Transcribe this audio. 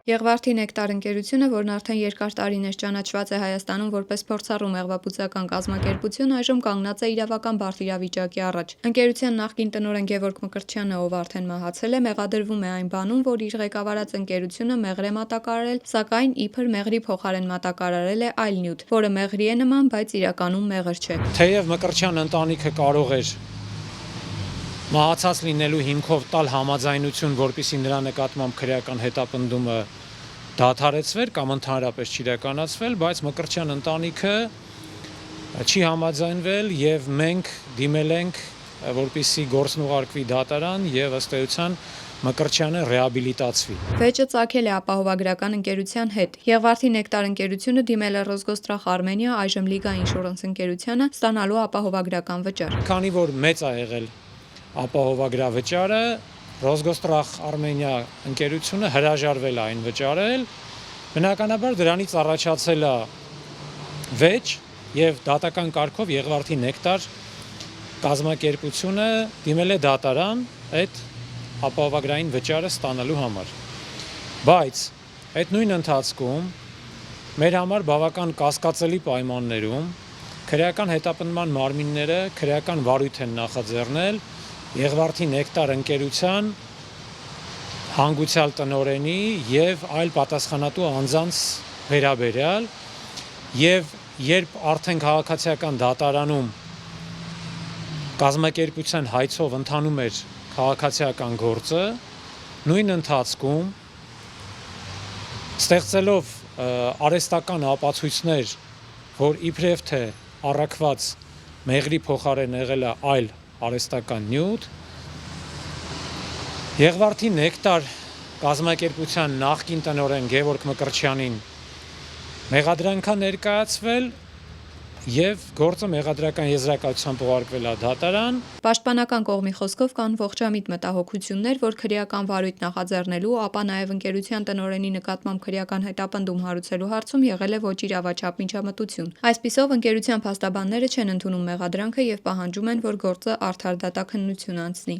Եղվարդի Նեկտար ընկերությունը, որն արդեն երկար տարիներ ճանաչված է Հայաստանում որպես փորձառու մեղվաբուծական կազմակերպություն, այժմ կանգնած է իրավական բարդ իրավիճակի առաջ։ Ընկերության նախկին տնօրեն Գևորգ Մկրտչյանը, ով արդեն մահացել է, մեղադրվում է այն բանում, որ իր ղեկավարած ընկերությունը մեղր է մատակարարել, սակայն իբր մեղրի փոխարեն մատակարարել է այլ նյութ, որը մեղրի է նման, բայց իրականում մեղր չէ։ Թեև Մկրտչյան ընտանիքը կարող էր մահացած լինելու հիմքով տալ համաձայնություն, որպեսզի նրա նկատմամբ քրեական հետապնդումը դադարեցվեր կամ ընդհանրապես չիրականացվել, բայց Մկրտչյան ընտանիքը չի համաձայնվել եւ մենք դիմել ենք, որպեսզի գործն ուղարկվի դատարան եւ ըստ էության Մկրտչյանը ռեաբիլիտացվի։ Վեճը ծագել է ապահովագրական ընկերության հետ։ Եղվարդի Նեկտար ընկերությունը դիմել է Ռոսգոստրախ Արմենիա, այժմ Լիգա Ինշուրենս ընկերությանը, ստանալու ապահովագրական վճար։ Քանի որ մեծ է եղել ապահովագրավճարը, Ռոսգոստրախ Արմենիա ընկերությունը հրաժարվել է այն վճարել, բնականաբար դրանից առաջացել է վեճ եւ դատական կարգով Եղվարդի Նեկտար կազմակերպությունը դիմել է դատարան այդ ապահովագրային վճարը ստանալու համար։ Բայց այդ նույն ընթացքում մեր համար բավական կասկածելի պայմաններում քրեական հետապնդման մարմինները քրեական վարույթ են նախաձեռնել Եղվարդի Նեկտար ընկերության հանգուցյալ տնօրենի եւ այլ պատասխանատու անձանց վերաբերյալ եւ երբ արդեն քաղաքացիական դատարանում կազմակերպության հայցով ընթանում էր քաղաքացիական գործը, նույն ընթացքում ստեղծելով արհեստական ապացույցներ, որ իբրև թե առաքված մեղրի փոխարեն եղել է այլ արհեստական նյութ, Եղվարդի Նեկտար կազմակերպության նախկին տնօրեն Գևորգ Մկրտչյանին մեղադրանք է ներկայացվել եւ գործը մեղադրական եզրակացությամբ ուղարկվել է դատարան։ Պաշտպանական կողմի խոսքով կան ողջամիտ մտահոգություններ, որ քրեական վարույթ նախաձեռնելու, ապա նաեւ ընկերության տնօրենի նկատմամբ քրեական հետապնդում հարուցելու հարցում եղել է ոչ իրավաչափ միջամտություն։ Այսպիսով ընկերության փաստաբանները չեն ընդունում մեղադրանքը եւ պահանջում են, որ գործը արդար դատաքննություն անցնի։